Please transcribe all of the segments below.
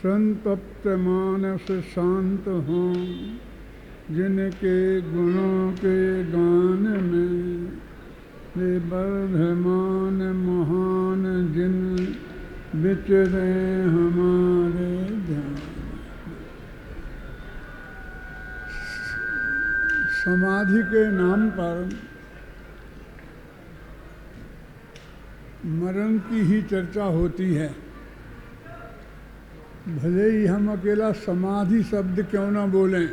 संतप्त मानस शांत हों, जिनके गुणों के गान में वे वर्धमान महान जिन विचरे हमारे ध्यान। समाधि के नाम पर मरण की ही चर्चा होती है। भले ही हम अकेला समाधि शब्द क्यों ना बोलें,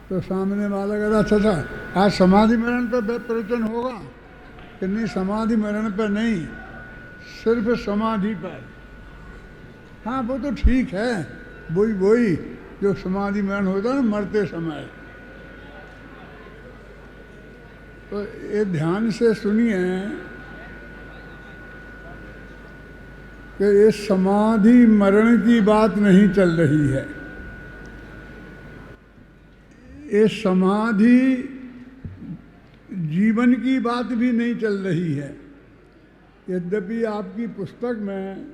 तो सामने वाला कहता अच्छा अच्छा आज समाधि मरण पर प्रवचन होगा कि नहीं, समाधि मरण पर नहीं, सिर्फ समाधि पर। हाँ वो तो ठीक है, वही जो समाधि मरण होता है ना मरते समय। तो ये ध्यान से सुनिए कि ये समाधि मरण की बात नहीं चल रही है। ये समाधि जीवन की बात भी नहीं चल रही है। यद्यपि आपकी पुस्तक में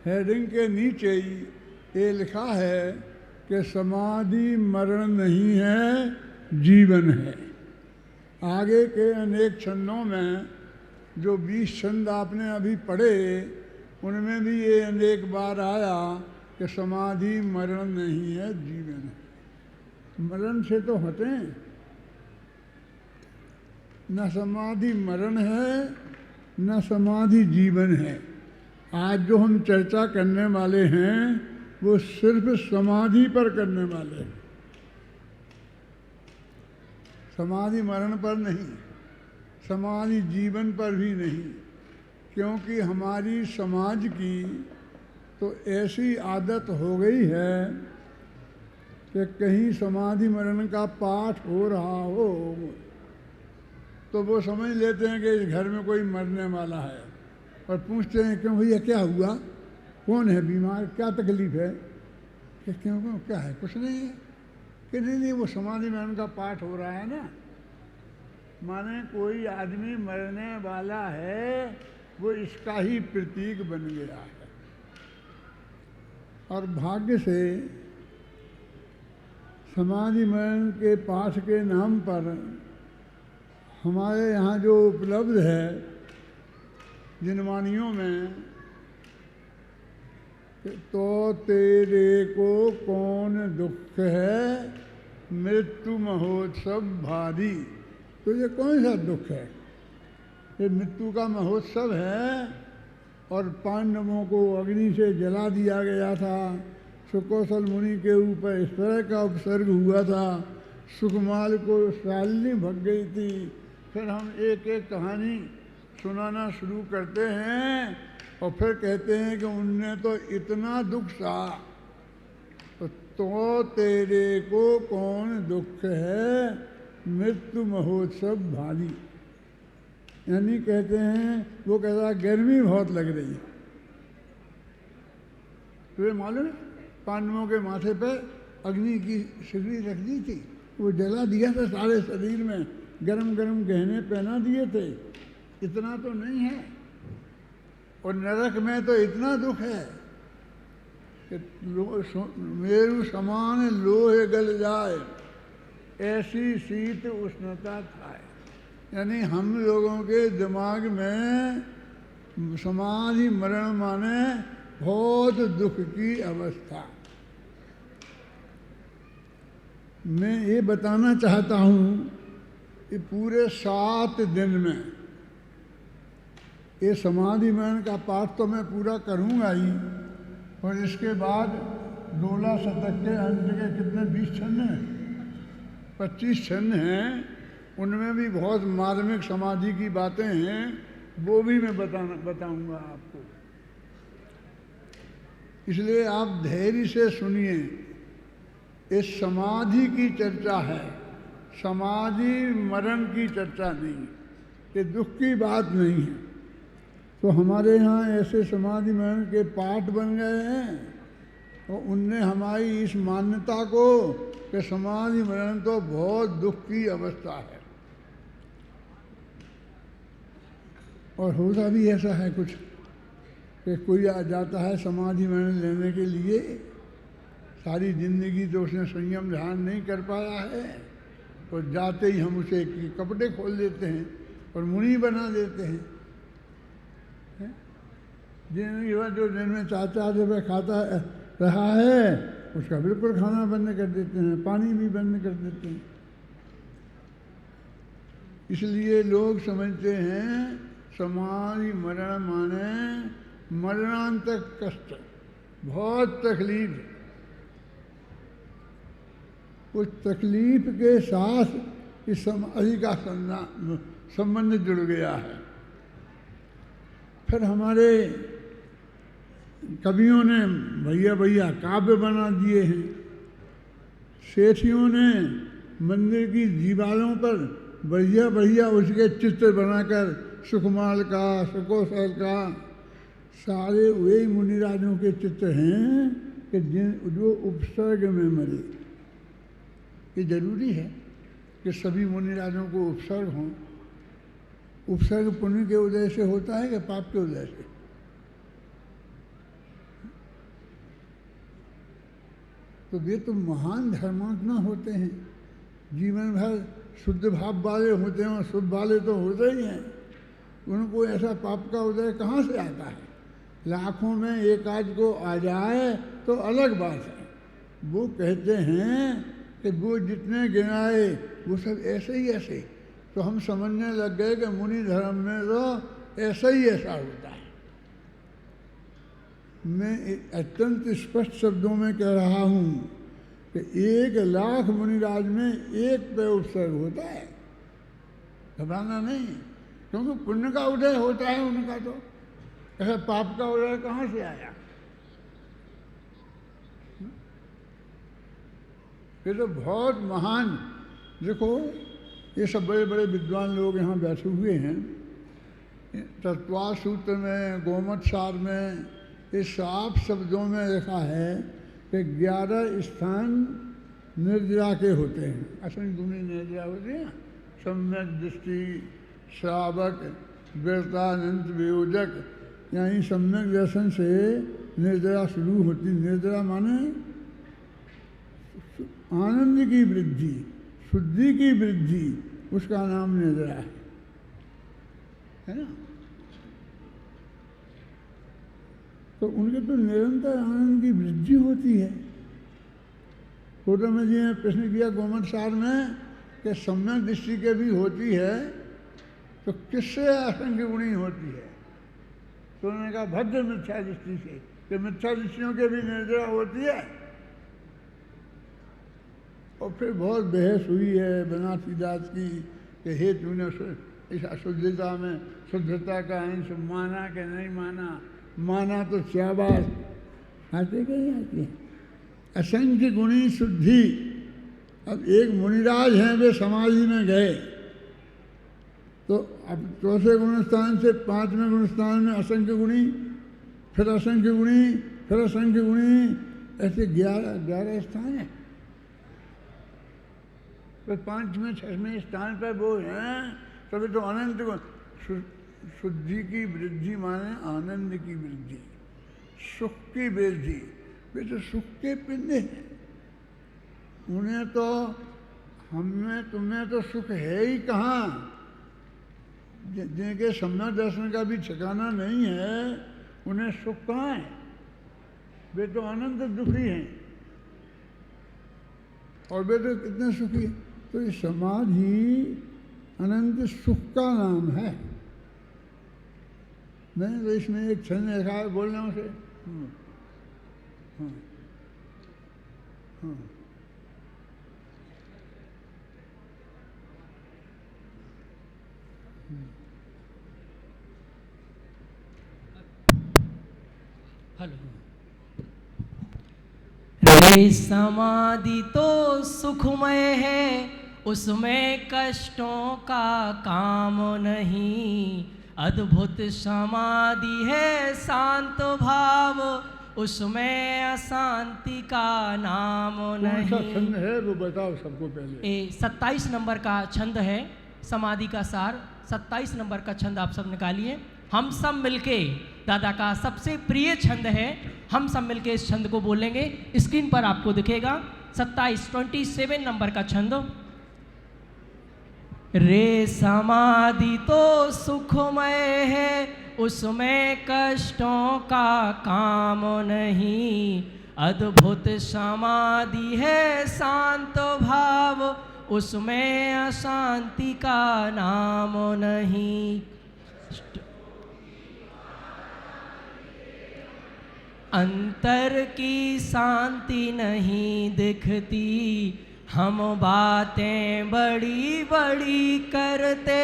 हेडिंग के नीचे ही ये लिखा है कि समाधि मरण नहीं है, जीवन है। आगे के अनेक छंदों में जो 20 छंद आपने अभी पढ़े, उनमें भी ये अनेक बार आया कि समाधि मरण नहीं है, जीवन है। मरण से तो हटें, न समाधि मरण है न समाधि जीवन है। आज जो हम चर्चा करने वाले हैं वो सिर्फ समाधि पर करने वाले हैं, समाधि मरण पर नहीं, समाधि जीवन पर भी नहीं। क्योंकि हमारी समाज की तो ऐसी आदत हो गई है कि कहीं समाधि मरण का पाठ हो रहा हो तो वो समझ लेते हैं कि इस घर में कोई मरने वाला है, और पूछते हैं क्यों भैया क्या हुआ, कौन है बीमार, क्या तकलीफ है, कि क्यों क्या है, कुछ नहीं है, कि नहीं वो समाधि मरण का पाठ हो रहा है ना। माने कोई आदमी मरने वाला है, वो इसका ही प्रतीक बन गया है। और भाग्य से समाधि मरण के पाठ के नाम पर हमारे यहाँ जो उपलब्ध है जिन वाणियों में, तो तेरे को कौन दुख है मृत्यु महोत्सव भारी। तो ये कौन सा दुख है, ये मृत्यु का महोत्सव है। और पांडवों को अग्नि से जला दिया गया था, सुकौशल मुनि के ऊपर इस तरह का उपसर्ग हुआ था, सुकुमाल को शालिनी भग गई थी। फिर हम एक एक कहानी सुनाना शुरू करते हैं और फिर कहते हैं कि उनने तो इतना दुख सहा। तो तेरे को कौन दुख है मृत्यु महोत्सव भारी। यानी कहते हैं, वो कहता गर्मी बहुत लग रही है। तो मालूम पांडवों के माथे पर अग्नि की सिगड़ी रख दी थी, वो जला दिया था, सारे शरीर में गरम गरम गहने पहना दिए थे। इतना तो नहीं है। और नरक में तो इतना दुख है कि मेरु समान लोहे गल जाए, ऐसी शीत उष्णता खाए। यानी हम लोगों के दिमाग में समाधि मरण माने बहुत दुख की अवस्था। मैं ये बताना चाहता हूँ कि पूरे 7 दिन में ये समाधि मरण का पाठ तो मैं पूरा करूँगा ही, और इसके बाद 16 शतक के अंत के कितने 20 छंद हैं, 25 छंद हैं, उनमें भी बहुत मार्मिक समाधि की बातें हैं, वो भी मैं बताऊँगा आपको। इसलिए आप धैर्य से सुनिए। इस समाधि की चर्चा है, समाधि मरण की चर्चा नहीं, ये दुख की बात नहीं है। तो हमारे यहाँ ऐसे समाधि मरण के पाठ बन गए हैं और उनने हमारी इस मान्यता को कि समाधि मरण तो बहुत दुख की अवस्था है। और होता भी ऐसा है कुछ, कि कोई आ जाता है समाधि मरण लेने के लिए, सारी जिंदगी तो उसने संयम ध्यान नहीं कर पाया है, तो जाते ही हम उसे कपड़े खोल देते हैं और मुनि बना देते हैं। जिंदगी भर जो दिन में 4-4 रुपये खाता रहा है उसका बिल्कुल खाना बंद कर देते हैं, पानी भी बंद कर देते हैं। इसलिए लोग समझते हैं समाधि मरण माने मरणांतक कष्ट, बहुत तकलीफ। उस तकलीफ के साथ इस समाधि का संबंध जुड़ गया है। फिर हमारे कवियों ने भैया भैया काव्य बना दिए हैं, सेठियों ने मंदिर की दीवारों पर बढ़िया बढ़िया उसके चित्र बनाकर सुकुमार का, सुकोसर का, सारे वे मुनिराजों के चित्र हैं कि जो उपसर्ग में मरे। ये जरूरी है कि सभी मुनिराजों को उपसर्ग हों। उपसर्ग पुण्य के उदय से होता है कि पाप के उदय से? तो वे तो महान धर्मात्मा होते हैं, जीवन भर शुद्ध भाव वाले होते हैं और शुभ वाले तो होते ही हैं। उनको ऐसा पाप का उदय कहाँ से आता है? लाखों में एक आध को आ जाए तो अलग बात है। वो कहते हैं कि वो जितने गिनाए वो सब ऐसे ही ऐसे, तो हम समझने लग गए कि मुनि धर्म में तो ऐसा ही ऐसा होता है। मैं अत्यंत स्पष्ट शब्दों में कह रहा हूँ कि 1,00,000 मुनिराज में एक पे उपसर्ग होता है, घबराना नहीं, क्योंकि पुण्य का उदय होता है उनका, तो ऐसा पाप का उदय कहाँ से आया? ये तो बहुत महान, देखो ये सब बड़े बड़े विद्वान लोग यहाँ बैठे हुए हैं। तत्वा सूत्र में, गोमत सार में, ये साफ शब्दों में लिखा है कि 11 स्थान निर्जरा के होते हैं। असंग गुणी निर्जरा होते हैं, सम्यक दृष्टि, श्रावक, व्यर्तानंत वियोजक, यानी सम्यक दर्शन से निर्जरा शुरू होती। निर्जरा माने आनंद की वृद्धि, शुद्धि की वृद्धि, उसका नाम निर्जरा है ना। तो उनके तो निरंतर आनंद की वृद्धि होती है। गौतम जी ने प्रश्न किया गोमत सार में कि सम्यक दृष्टि के भी होती है तो किससे असंख्य गुणी होती है? तो उन्होंने कहा भद्र मिथ्या दृष्टि से, कि मिथ्या दृष्टियों के भी निर्जरा होती है। और फिर बहुत बहस हुई है बनारसी दास की कि हे तूने इस अशुद्धता में शुद्धता का अंश माना कि नहीं माना? माना तो क्या बात, आते कहीं आती है। असंख्य गुणी शुद्धि। अब एक मुनिराज हैं, वे समाधि में गए तो अब चौथे गुणस्थान से 5वें गुणस्थान में असंख्य गुणी, फिर असंख्य गुणी, फिर असंख्य गुणी, ऐसे 11 स्थान है। तो 5वें 6वें स्थान पर वो हैं, तभी तो अनंत शुद्धि की वृद्धि माने आनंद की वृद्धि, सुख की वृद्धि। वे तो सुख के पिंड हैं, उन्हें तो हमें तुम्हें तो सुख है ही कहाँ। जिनके सम्यक दर्शन का भी ठिकाना नहीं है उन्हें सुख कहाँ है? वे तो अनंत दुखी हैं, और वे तो कितने सुखी हैं। तो ये समाधि अनंत सुख का नाम है। मैंने तो इसमें एक छंद लिखा है, बोलना उसे। रे समाधि तो सुखमय है, उसमें कष्टों का काम नहीं। अद्भुत समाधि है शांत भाव, उसमें अशांति का नाम नहीं। कौन सा छंद है वो बताओ सबको पहले। 27 नंबर का छंद है समाधि का सार। 27 नंबर का छंद आप सब निकालिए। हम सब मिलके दादा का सबसे प्रिय छंद है। हम सब मिलके इस छंद को बोलेंगे। स्क्रीन पर आपको दिखेगा 27 नंबर का छंद। रे समाधि तो सुखमय है, उसमें कष्टों का काम नहीं। अद्भुत समाधि है शांत भाव, उसमें अशांति का नाम नहीं। अंतर की शांति नहीं दिखती, हम बातें बड़ी बड़ी करते,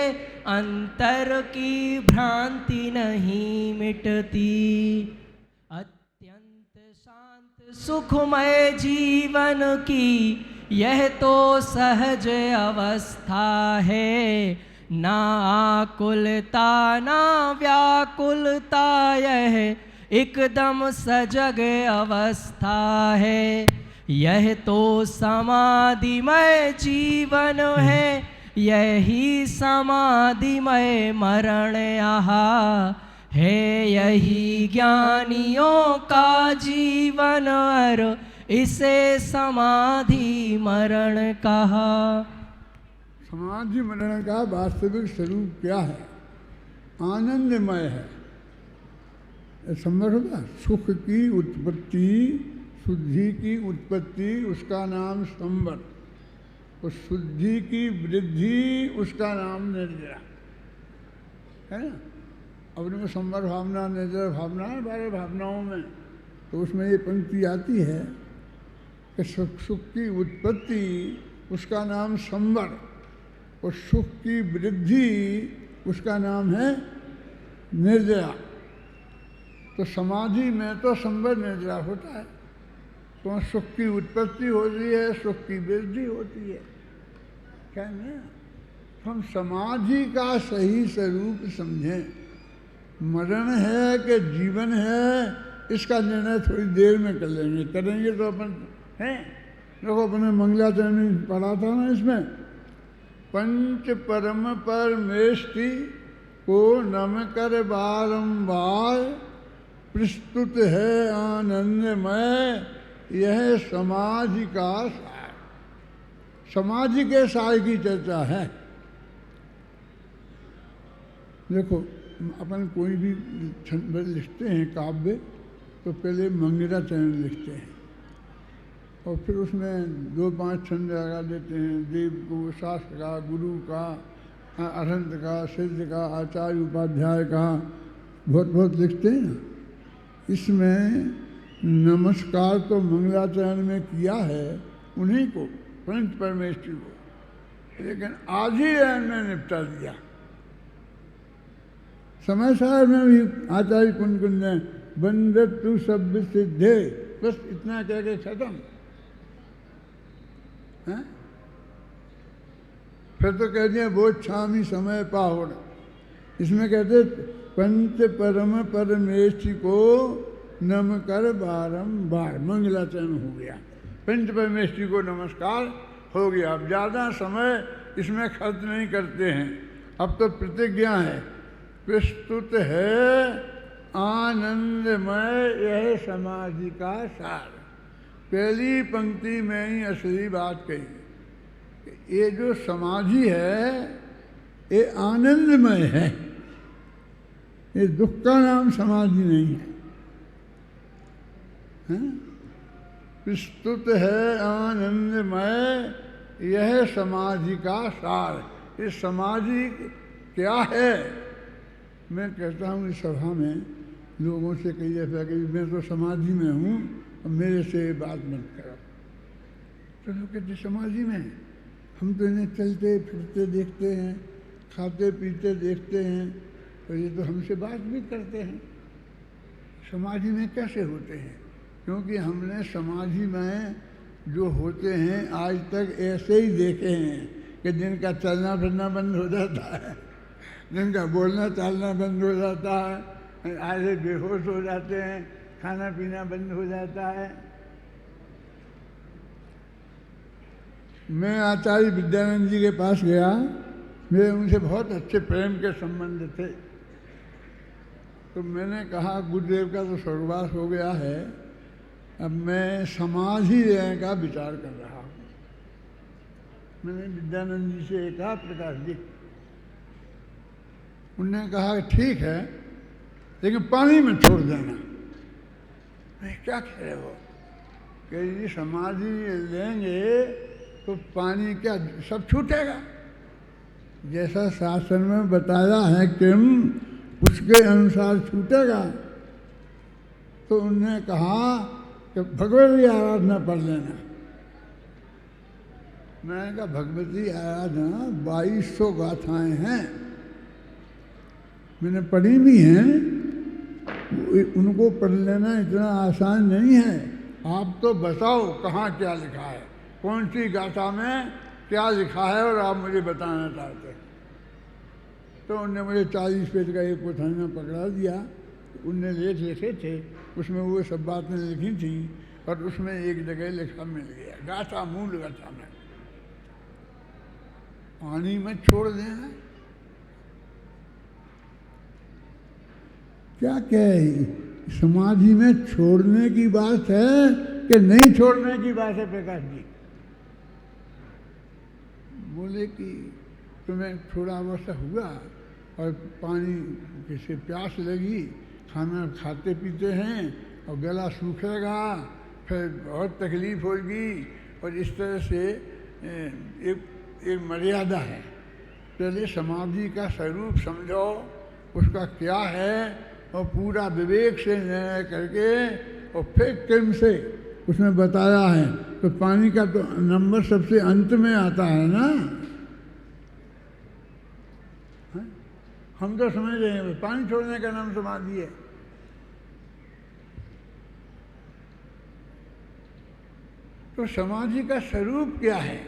अंतर की भ्रांति नहीं मिटती। अत्यंत शांत सुखमय जीवन की यह तो सहज अवस्था है। ना आकुलता ना व्याकुलता, यह एकदम सजग अवस्था है। यह तो समाधिमय जीवन है, यही समाधिमय मरण यहाँ है। यही ज्ञानियों का जीवन, और इसे समाधि मरण कहा। समाधि मरण का वास्तविक स्वरूप क्या है? आनंदमय है। समझ होगा, सुख की उत्पत्ति, शुद्धि की उत्पत्ति, उसका नाम संवर, और शुद्धि की वृद्धि उसका नाम निर्जरा है ना। अपने में संवर भावना, निर्जर भावना है 12 भावनाओं में। तो उसमें ये पंक्ति आती है कि सुख की उत्पत्ति उसका नाम संवर, और सुख की वृद्धि उसका नाम है निर्जरा। तो समाधि में तो संवर निर्जरा होता है, तो सुख की उत्पत्ति होती है, सुख की वृद्धि होती है। क्या ना, हम समाधि का सही स्वरूप समझें। मरण है कि जीवन है, इसका निर्णय थोड़ी देर में कर लेंगे। करेंगे तो अपन हैं, देखो अपने मंगलाचरण में पढ़ा था ना, इसमें पंच परम परमेष्टि को नम कर बारंबार, प्रस्तुत है आनंदमय यह समाधि का सार। समाधि के सार की चर्चा है। देखो अपन कोई भी छंद लिखते हैं काव्य, तो पहले मंगलाचरण लिखते हैं, और फिर उसमें 2-5 छंद लगा देते हैं। देव को, शास्त्र का, गुरु का, अरहंत का, सिद्ध का, आचार्य उपाध्याय का बहुत बहुत लिखते हैं ना। इसमें नमस्कार तो मंगलाचरण में किया है उन्हीं को, पंच परमेष्टि को, लेकिन आधी लाइन में निपटा दिया। समय सार में भी आचार्य कुंद ने बंदत तू सब सिद्धे, बस इतना कह के खत्म है। फिर तो कह दिया वो छामी समय पाहुड़। इसमें कहते पंच परम परमेष्टि को नम कर बारंबार, मंगलाचरण हो गया। पंच परमेष्टि को नमस्कार हो गया। अब ज़्यादा समय इसमें खर्च नहीं करते हैं। अब तो प्रतिज्ञा है, प्रस्तुत है आनंदमय यह समाधि का सार। पहली पंक्ति में ही असली बात कही। ये जो समाधि है ये आनंदमय है, ये दुख का नाम समाधि नहीं है। प्रस्तुत है आनंदमय यह समाधि का सार। ये समाधि क्या है? मैं कहता हूँ इस सभा में लोगों से कई दफा कि मैं तो समाधि में हूँ और मेरे से बात मत करो। तो लोग कहते समाधि में, हम तो इन्हें चलते फिरते देखते हैं, खाते पीते देखते हैं, तो ये तो हमसे बात भी करते हैं। समाधि में कैसे होते हैं? क्योंकि हमने समाधि में जो होते हैं आज तक ऐसे ही देखे हैं कि जिनका चलना फिरना बंद हो जाता है, जिनका बोलना चालना बंद हो जाता है, आधे बेहोश हो जाते हैं, खाना पीना बंद हो जाता है। मैं आचार्य विद्यानंद जी के पास गया, मेरे उनसे बहुत अच्छे प्रेम के संबंध थे। तो मैंने कहा गुरुदेव का तो स्वर्गवास हो गया है, अब मैं समाधि लेने का विचार कर रहा हूँ। मैंने विद्यानंद जी से कहा, प्रकाश जी, उन्होंने कहा ठीक है लेकिन पानी में छोड़ देना। मैं क्या कह रहे हो कि ये समाधि लेंगे तो पानी क्या सब छूटेगा? जैसा शास्त्र में बताया है कि उसके अनुसार छूटेगा। तो उन्होंने कहा कि भगवती आराधना पढ़ लेना। मैंने कहा भगवती आराधना 2200 गाथाएं हैं, मैंने पढ़ी भी हैं, उनको पढ़ लेना इतना आसान नहीं है। आप तो बताओ कहाँ क्या लिखा है, कौन सी गाथा में क्या लिखा है और आप मुझे बताना चाहते हैं। तो उनने मुझे 40 पेज का एक पुथाना पकड़ा दिया। उनने लेख लिखे थे, उसमें वो सब बातें लिखी थी और उसमें एक जगह लिखा मिल गया, गाथा मूल गाथा में पानी में छोड़ देना। क्या कहे, समाधि में छोड़ने की बात है कि नहीं छोड़ने की बात है? प्रकाश जी बोले कि तुम्हें थोड़ा अवस्था हुआ और पानी जैसे प्यास लगी, खाना खाते पीते हैं और गला सूखेगा, फिर बहुत तकलीफ होगी, और इस तरह से एक मर्यादा है। पहले समाधि का स्वरूप समझो, उसका क्या है, और पूरा विवेक से निर्णय करके और फिर क्रम से उसमें बताया है। तो पानी का तो नंबर सबसे अंत में आता है ना। हम तो समझ रहे हैं पानी छोड़ने का नाम समाधि है। तो समाधि का स्वरूप क्या है?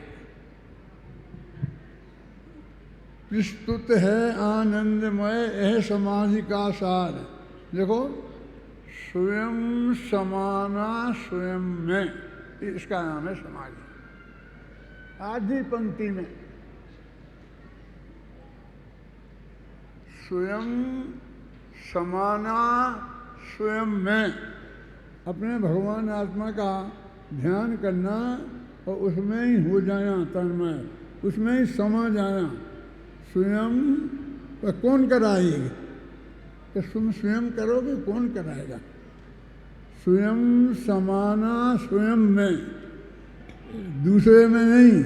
विस्तुत है आनंदमय, यह समाधि का सार। देखो, स्वयं समाना स्वयं में, इसका नाम है समाधि। आधी पंक्ति में स्वयं समाना स्वयं में, अपने भगवान आत्मा का ध्यान करना और उसमें ही हो जाना तन्मय, उसमें ही समा जाना। स्वयं तो कौन कराएगा? तो तुम स्वयं करोगे, कौन कराएगा? स्वयं समाना स्वयं में, दूसरे में नहीं।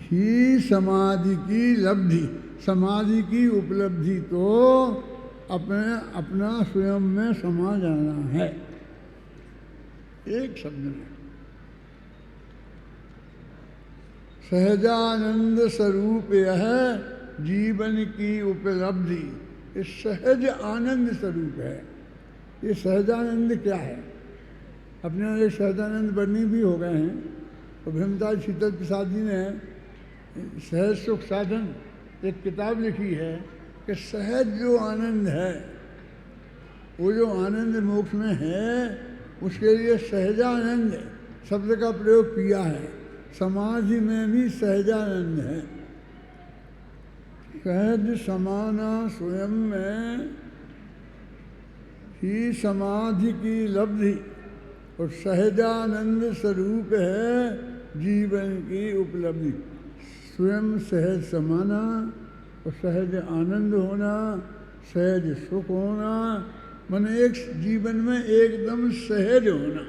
ही समाधि की लब्धि, समाधि की उपलब्धि तो अपना स्वयं में समा जाना है, एक शब्द में। सहजानंद स्वरूप यह जीवन की उपलब्धि, ये सहज आनंद स्वरूप है। ये सहजानंद क्या है? अपने एक सहजानंद बनी भी हो गए हैं। तो ब्रह्मचारी शीतल प्रसाद जी ने सहज सुख साधन एक किताब लिखी है कि सहज जो आनंद है, वो जो आनंद मोक्ष में है, उसके लिए सहजानंद शब्द का प्रयोग किया है। समाधि में भी सहजानंद है। सहज समाना स्वयं में ही समाधि की लब्धि और सहजानंद स्वरूप है जीवन की उपलब्धि। स्वयं सहज समाना और सहज आनंद होना, सहज सुख होना, माने एक जीवन में एकदम सहज होना।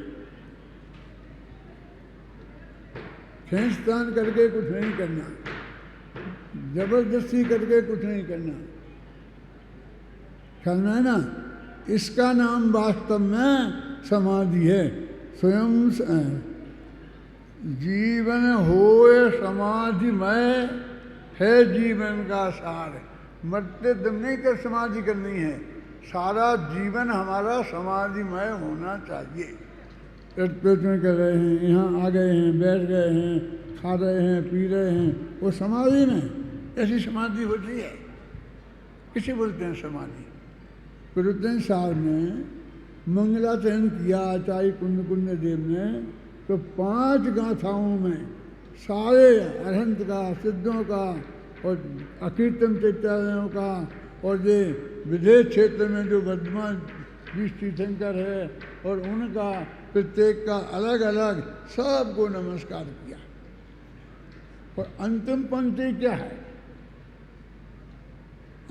खींचतान करके कुछ नहीं करना, जबरदस्ती करके कुछ नहीं करना, करना है ना। इसका नाम वास्तव में समाधि है। स्वयं जीवन होए समाधिमय है जीवन का सार। मरते दम नहीं कर समाधि करनी है, सारा जीवन हमारा समाधिमय होना चाहिए। पेट में कर रहे हैं, यहाँ आ गए हैं, बैठ गए हैं, खा रहे हैं, पी रहे हैं, वो समाधि में ऐसी समाधि होती है। किसे बोलते हैं समाधि? गुरुदेव साहब ने मंगलाचरण किया आचार्य कुंद कुंद देव ने, तो 5 गाथाओं में सारे अरहंत का, सिद्धों का और अकीर्तन चैत्यालयों का और ये विदेश क्षेत्र में जो वर्धमान बीस तीर्थंकर है और उनका प्रत्येक का अलग अलग सबको नमस्कार किया। और अंतिम पंक्ति क्या है?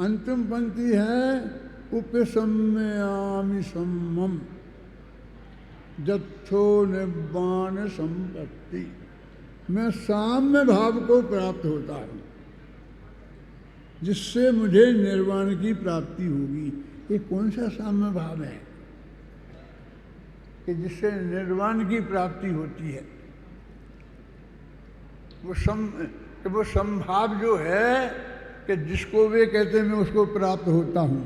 अंतिम पंक्ति है उपसम्यामि सम्मम जत्थो निर्वाण संपत्ति। मैं साम्य भाव को प्राप्त होता हूँ जिससे मुझे निर्वाण की प्राप्ति होगी। ये कौन सा साम्य भाव है कि जिससे निर्वाण की प्राप्ति होती है? वो संभाव जो है कि जिसको वे कहते हैं मैं उसको प्राप्त होता हूँ।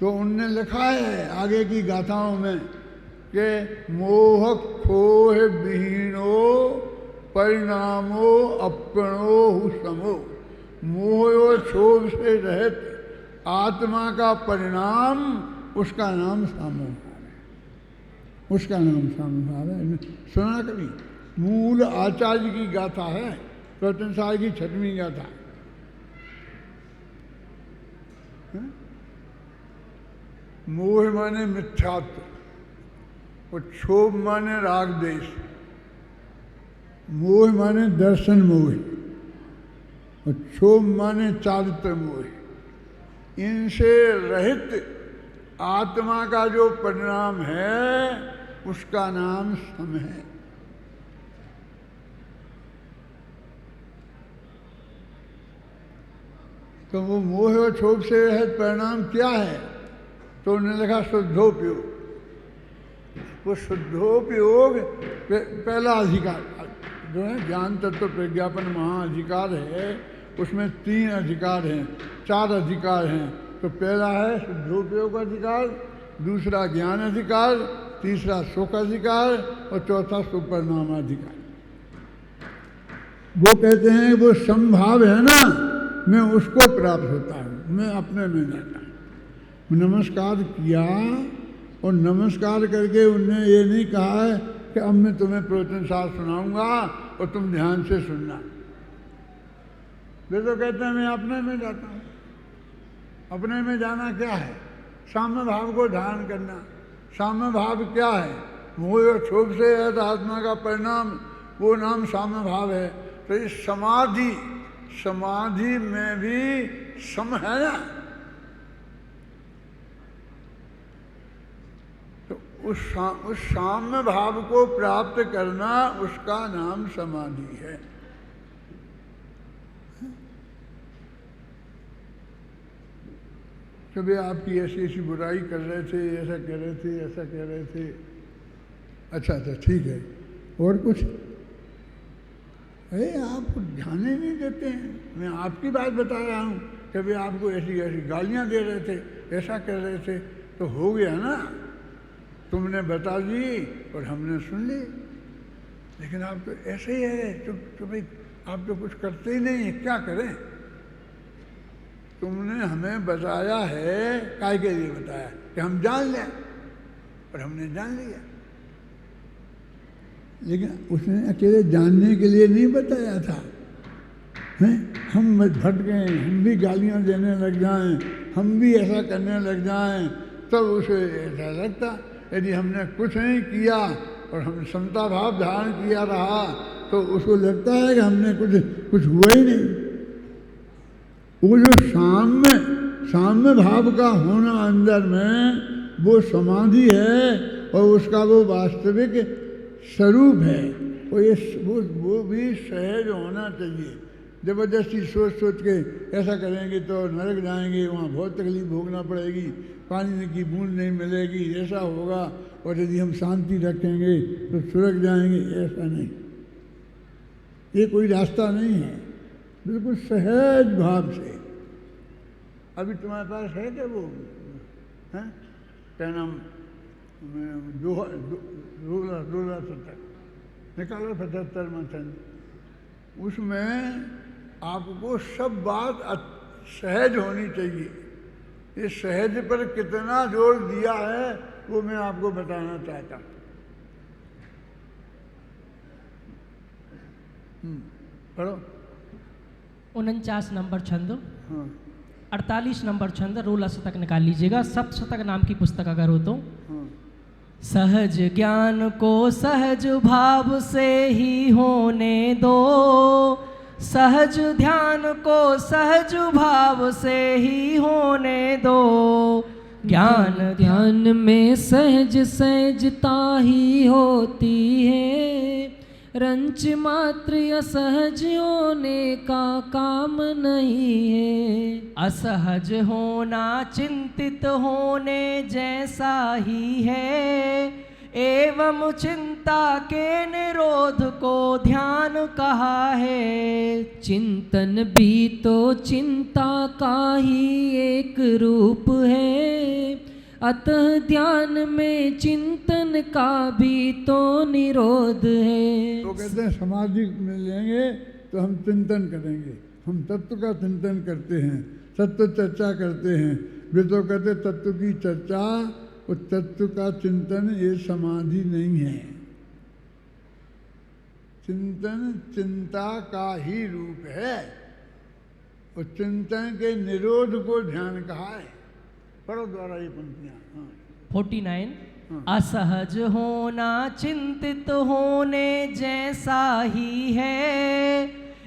तो उनने लिखा है आगे की गाथाओं में कि मोह खोह विहीनो परिणामो अपणो समो। मोह और क्षोभ से रहित आत्मा का परिणाम उसका नाम साम्यभाव है। उसका नाम साम्यभाव है। सुना कभी? मूल आचार्य की गाथा है, प्रवचन सार की 6वीं गाथा। मोह माने मिथ्यात्व और क्षोभ माने राग देश। मोह माने दर्शन मोह और क्षोभ माने चारित्र मोह। इनसे रहित आत्मा का जो परिणाम है उसका नाम सम है। तो वो मोह और क्षोभ से रहित परिणाम क्या है? तो उन्होंने लिखा शुद्धोपयोग। वो शुद्धोपयोग पहला अधिकार जो है ज्ञान तत्व प्रज्ञापन महाअधिकार है, उसमें 3 अधिकार हैं, 4 अधिकार हैं। तो पहला है शुद्धोपयोग अधिकार, दूसरा ज्ञान अधिकार, तीसरा सुख अधिकार और चौथा सुपरिणाम अधिकार। वो कहते हैं वो संभाव है ना, मैं उसको प्राप्त होता हूँ, मैं अपने में जाता हूँ। नमस्कार किया और नमस्कार करके उनने ये नहीं कहा है कि अब मैं तुम्हें प्रवचन सार सुनाऊंगा और तुम ध्यान से सुनना। वे तो कहते हैं मैं अपने में जाता हूँ। अपने में जाना क्या है? साम्य भाव को धारण करना। साम्य भाव क्या है? मोह और क्षोभ से है तो आत्मा का परिणाम, वो नाम साम्य भाव है। तो इस समाधि में भी सम है ना। तो उस साम्य भाव को प्राप्त करना उसका नाम समाधि है। कभी आपकी ऐसी ऐसी बुराई कर रहे थे, ऐसा कह रहे थे, ऐसा कह रहे थे। अच्छा ठीक है, और कुछ? अरे आपको ध्यान ही नहीं देते हैं। मैं आपकी बात बता रहा हूँ। कभी आपको ऐसी ऐसी गालियाँ दे रहे थे, ऐसा कर रहे थे, तो हो गया ना, तुमने बता दी और हमने सुन ली। लेकिन आप तो ऐसे ही है, चुप आप तो कुछ करते ही नहीं है, क्या करें? तुमने हमें बताया है, काय के लिए बताया? कि हम जान लें, और हमने जान लिया। लेकिन उसने अकेले जानने के लिए नहीं बताया था। हैं? हम भटक गए, हम भी गालियां देने लग जाएं, हम भी ऐसा करने लग जाएं, तब उसे ऐसा लगता। यदि हमने कुछ नहीं किया और हम समता भाव धारण किया रहा तो उसको लगता है कि हमने कुछ हुआ ही नहीं। वो जो साम्य भाव का होना अंदर में वो समाधि है और उसका वो वास्तविक स्वरूप है। वो भी सहज होना चाहिए। जबरदस्ती सोच के ऐसा करेंगे तो नरक जाएंगे, वहाँ बहुत तकलीफ भोगना पड़ेगी, पानी की बूंद नहीं मिलेगी, ऐसा होगा। और यदि हम शांति रखेंगे तो सुरग जाएंगे, ऐसा नहीं। ये कोई रास्ता नहीं है। बिल्कुल सहज भाव से। अभी तुम्हारे पास है क्या वो है क्या नाम, 16 निकालो 75 मंथन। उसमें आपको सब बात सहज होनी चाहिए। इस सहज पर कितना जोर दिया है वो मैं आपको बताना चाहता हूँ। पढ़ो 49 नंबर छंद। हाँ। 48 नंबर छंद रोला शतक निकाल लीजिएगा, सप्तशतक नाम की पुस्तक अगर हो तो। हाँ। सहज ज्ञान को सहज भाव से ही होने दो, सहज ध्यान को सहज भाव से ही होने दो, ज्ञान ध्यान में सहज सहजता ही होती है, रंच मात्र असहज होने का काम नहीं है। असहज होना चिंतित होने जैसा ही है, एवं चिंता के निरोध को ध्यान कहा है। चिंतन भी तो चिंता का ही एक रूप है, अतः ध्यान में चिंतन का भी तो निरोध है। तो कहते हैं समाधि में लेंगे तो हम चिंतन करेंगे, हम तत्व का चिंतन करते हैं, तत्व चर्चा करते हैं। वे तो कहते तत्व की चर्चा और तत्व का चिंतन ये समाधि नहीं है। चिंतन चिंता का ही रूप है और चिंतन के निरोध को ध्यान कहा है। पढ़ो द्वारा ये पंक्तियाँ। हाँ। 49। हाँ। असहज होना चिंतित होने जैसा ही है,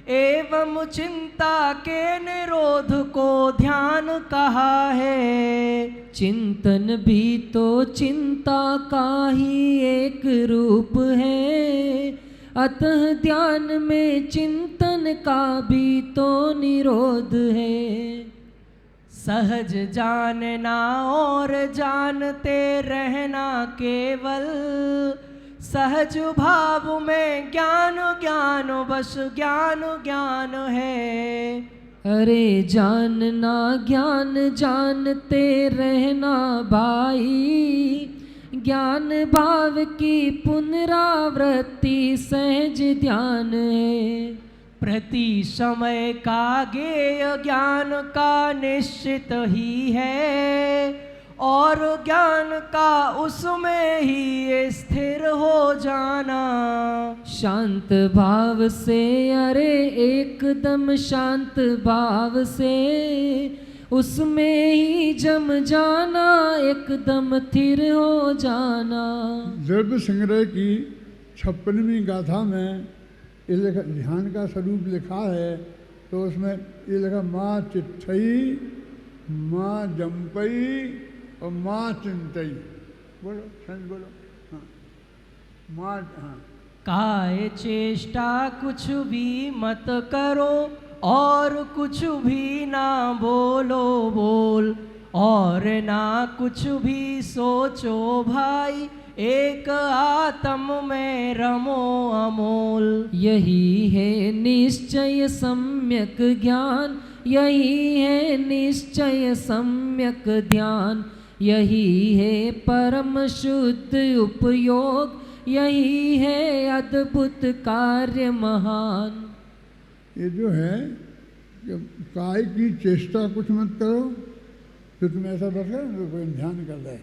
एवं चिंता के निरोध को ध्यान कहा है। चिंतन भी तो चिंता का ही एक रूप है, अतः ध्यान में चिंतन का भी तो निरोध है। सहज जानना और जानते रहना केवल, सहज भाव में ज्ञान ज्ञान बस ज्ञान ज्ञान है। अरे जानना ज्ञान जानते रहना भाई, ज्ञान भाव की पुनरावृत्ति सहज ध्यान है। प्रति समय का ज्ञेय ज्ञान का निश्चित ही है, और ज्ञान का उसमें ही स्थिर हो जाना। शांत भाव से, अरे एकदम शांत भाव से, उसमें ही जम जाना, एकदम स्थिर हो जाना। द्रव्य संग्रह की 56वीं गाथा में ये लिखा, ध्यान का स्वरूप लिखा है। तो उसमें ये लिखा माँ चिट्ठई, माँ जम्पई और माँ चिंतई। बोलो संग बोलो। हाँ माँ। हाँ। काय चेष्टा कुछ भी मत करो, और कुछ भी ना बोलो बोल, और ना कुछ भी सोचो भाई, एक आत्म में रमो अमोल। यही है निश्चय सम्यक ज्ञान, यही है निश्चय सम्यक ध्यान, यही है परम शुद्ध उपयोग, यही है अद्भुत कार्य महान। ये जो है कि काय की चेष्टा कुछ मत करो, तो तुम ऐसा बस करो कोई ध्यान कर रहे,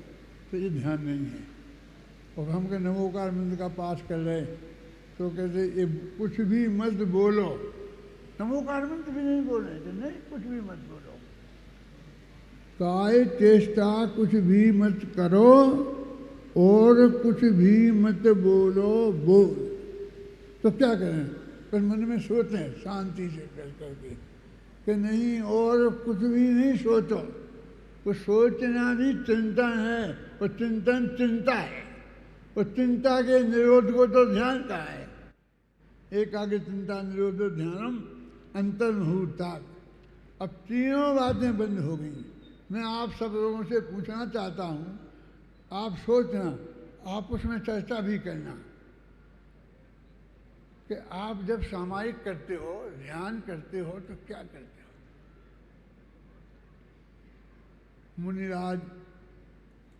तो ये ध्यान नहीं है। और हम के नमोकार मंत्र का पाठ कर रहे तो कहते ये कुछ भी मत बोलो, नमोकार मंत्र भी नहीं बोल रहे थे, नहीं कुछ भी मत बोलो। काय चेष्टा कुछ भी मत करो और कुछ भी मत बोलो बोल। तो क्या करें, पर मन में सोचें शांति से कर करके कि नहीं और कुछ भी नहीं सोचो। वो सोचना भी चिंतन है, और चिंतन चिंता है, और चिंता के निरोध को तो ध्यान का है। एक आगे चिंता निरोध ध्यानम अंतर्मुहूर्तात्। अब तीनों बातें बंद हो गई। मैं आप सब लोगों से पूछना चाहता हूँ, आप सोचना, आप उसमें चर्चा भी करना कि आप जब सामायिक करते हो, ध्यान करते हो, तो क्या करते हो। मुनिराज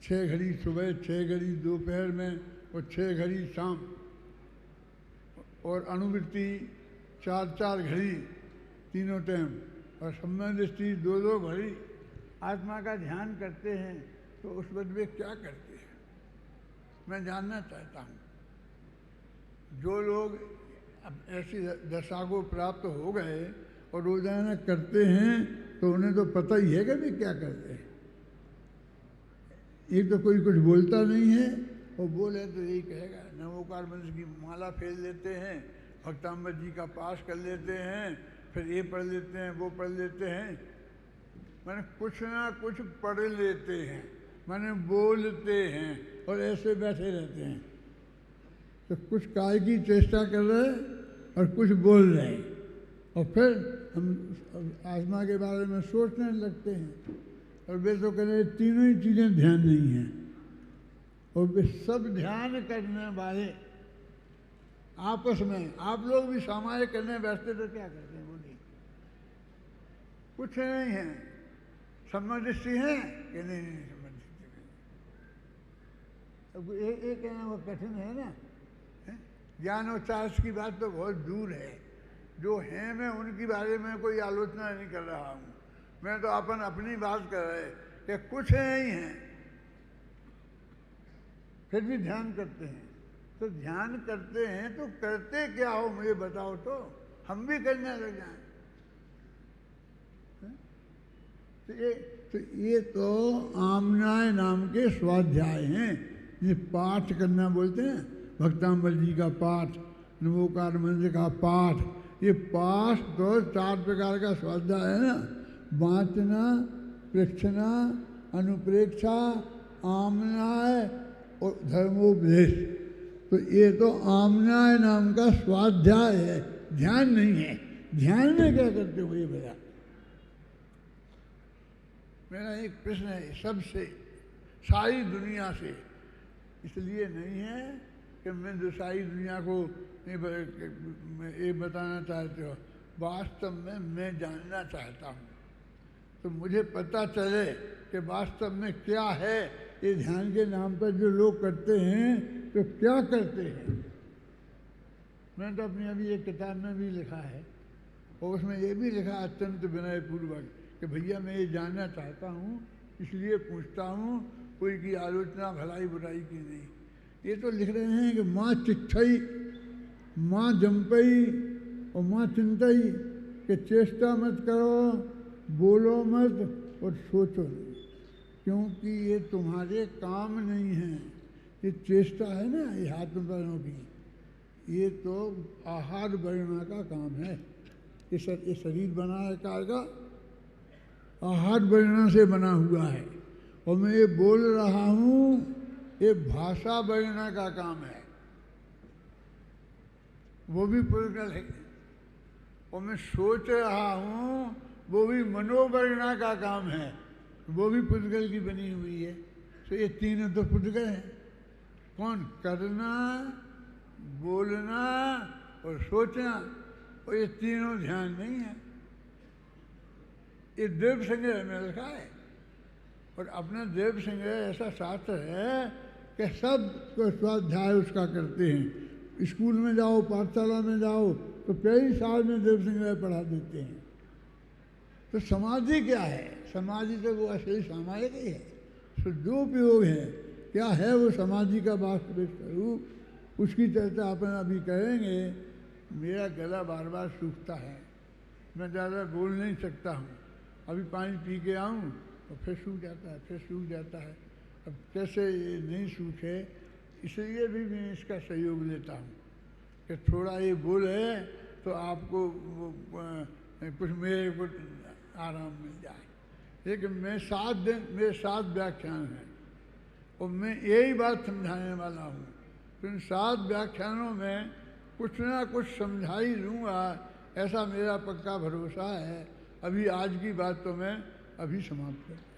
6 घड़ी सुबह, 6 घड़ी दोपहर में और 6 घड़ी शाम, और अनुवृत्ति 4-4 घड़ी तीनों टाइम, और सम्मान दृष्टि 2-2 घड़ी आत्मा का ध्यान करते हैं। तो उस वक्त वे क्या करते हैं, मैं जानना चाहता हूँ। जो लोग अब ऐसी दशा को प्राप्त हो गए और रोजाना करते हैं, तो उन्हें तो पता ही है कि भी क्या करते हैं। एक तो कोई कुछ बोलता नहीं है, और बोले तो यही कहेगा, नमोकार मंत्र की माला फेर लेते हैं, भक्ताम्बर जी का पास कर लेते हैं, फिर ये पढ़ लेते हैं, वो पढ़ लेते हैं, मैंने कुछ ना कुछ पढ़ लेते हैं, मैंने बोलते हैं और ऐसे बैठे रहते हैं। तो कुछ काय की चेष्टा कर रहे हैं और कुछ बोल रहे हैं, और फिर हम आत्मा के बारे में सोचने लगते हैं, और वे तो कह रहे तीनों ही चीज़ें ध्यान नहीं हैं। और वे सब ध्यान करने वाले आपस में, आप लोग भी सामान्य करने बैठते तो क्या करते हैं बोलिए? कुछ नहीं है। सम्मदृष्टि है कि नहीं? सम्मदृष्टि नहीं। अब एक कहना वो कठिन है ना। ज्ञान और चार्ज की बात तो बहुत दूर है। जो हैं मैं उनके बारे में कोई आलोचना नहीं कर रहा हूँ, मैं तो अपनी बात कर रहे कि कुछ नहीं है, फिर भी ध्यान करते हैं। तो ध्यान करते हैं तो करते क्या हो मुझे बताओ, तो हम भी करने लग जाएं। तो ये तो आमनाय नाम के स्वाध्याय हैं, ये पाठ करना बोलते हैं, भक्ताम्बर जी का पाठ, नमोकार मंत्र का पाठ। ये पाठ तो 4 प्रकार का स्वाध्याय है ना, वाचना, प्रेक्षणा, अनुप्रेक्षा, आमनाय और धर्मोपदेश। तो ये तो आमनाय नाम का स्वाध्याय है, ध्यान नहीं है। ध्यान में क्या करते हो ये बता। मेरा एक प्रश्न है सबसे, सारी दुनिया से, इसलिए नहीं है कि मैं जो सारी दुनिया को ये बताना चाहते हो, वास्तव में मैं जानना चाहता हूँ। तो मुझे पता चले कि वास्तव में क्या है। ये ध्यान के नाम पर जो लोग करते हैं तो क्या करते हैं। मैंने तो अपनी अभी एक किताब में भी लिखा है, और उसमें ये भी लिखा अत्यंत विनयपूर्वक कि भैया मैं ये जानना चाहता हूँ, इसलिए पूछता हूँ, कोई की आलोचना भलाई बुराई की नहीं। ये तो लिख रहे हैं कि माँ चिट्ठई, माँ जंपई और माँ चिंतई, कि चेष्टा मत करो, बोलो मत और सोचो नहीं, क्योंकि ये तुम्हारे काम नहीं है। ये चेष्टा है ना, ये हाथ पैरों की, ये तो आहार बढ़ना का काम है। ये शरीर बना है कार का, आहार बढ़ना से बना हुआ है, और मैं ये बोल रहा हूँ, ये भाषा बढ़ना का काम है, वो भी पुरुषल है। और मैं सोच रहा हूँ, वो भी मनोवर्णा का काम है, वो भी पुद्गल की बनी हुई है। तो ये तीनों तो पुद्गल हैं। कौन? करना, बोलना और सोचना, और ये तीनों ध्यान नहीं है। ये देव संग्रह में लिखा है, और अपना देव संग्रह ऐसा शास्त्र है कि सब को स्वाध्याय उसका करते हैं। स्कूल में जाओ, पाठशाला में जाओ, तो कई साल में देव संग्रह पढ़ा देते हैं। तो समाधि क्या है? समाधि तो वो असली सामायिक ही है, सदुपयोग है। क्या है वो समाधि का वास्तविक स्वरूप, उसकी चर्चा अपन अभी करेंगे। मेरा गला बार बार सूखता है, मैं ज़्यादा बोल नहीं सकता हूँ। अभी पानी पी के आऊँ और फिर सूख जाता है, फिर सूख जाता है। अब कैसे ये नहीं सूखे, इसलिए भी मैं इसका सहयोग लेता हूँ कि थोड़ा ये बोले तो आपको कुछ मेरे को आराम मिल जाए। लेकिन मैं 7 दिन, मेरे 7 व्याख्यान हैं, और मैं यही बात समझाने वाला हूँ। तो इन 7 व्याख्यानों में कुछ ना कुछ समझा ही लूँगा, ऐसा मेरा पक्का भरोसा है। अभी आज की बात तो मैं अभी समाप्त करता हूँ।